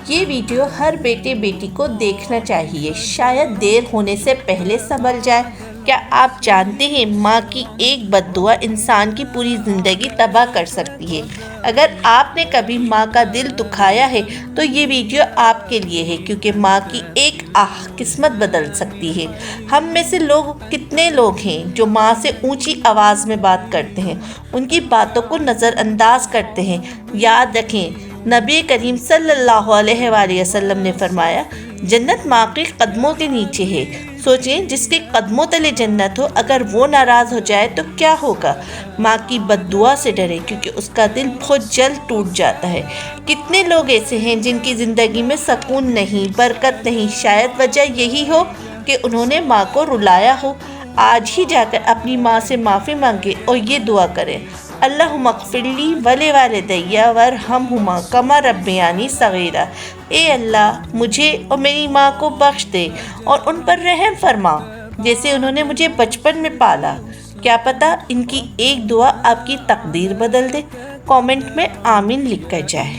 یہ ویڈیو ہر بیٹے بیٹی کو دیکھنا چاہیے، شاید دیر ہونے سے پہلے سنبھل جائے۔ کیا آپ جانتے ہیں ماں کی ایک بد دعا انسان کی پوری زندگی تباہ کر سکتی ہے؟ اگر آپ نے کبھی ماں کا دل دکھایا ہے تو یہ ویڈیو آپ کے لیے ہے، کیونکہ ماں کی ایک آہ قسمت بدل سکتی ہے۔ ہم میں سے کتنے لوگ ہیں جو ماں سے اونچی آواز میں بات کرتے ہیں، ان کی باتوں کو نظر انداز کرتے ہیں۔ یاد رکھیں، نبی کریم صلی اللہ علیہ وآلہ وسلم نے فرمایا، جنت ماں کے قدموں کے نیچے ہے۔ سوچیں، جس کے قدموں تلے جنت ہو، اگر وہ ناراض ہو جائے تو کیا ہوگا؟ ماں کی بد دعا سے ڈرے، کیونکہ اس کا دل بہت جلد ٹوٹ جاتا ہے۔ کتنے لوگ ایسے ہیں جن کی زندگی میں سکون نہیں، برکت نہیں، شاید وجہ یہی ہو کہ انہوں نے ماں کو رلایا ہو۔ آج ہی جا کر اپنی ماں سے معافی مانگیں اور یہ دعا کریں، اللہم اغفر لی ولوالدی وارحمہما کما ربیانی صغیرا۔ اے اللہ، مجھے اور میری ماں کو بخش دے اور ان پر رحم فرما جیسے انہوں نے مجھے بچپن میں پالا۔ کیا پتہ ان کی ایک دعا آپ کی تقدیر بدل دے۔ کامنٹ میں آمین لکھ کر جائے۔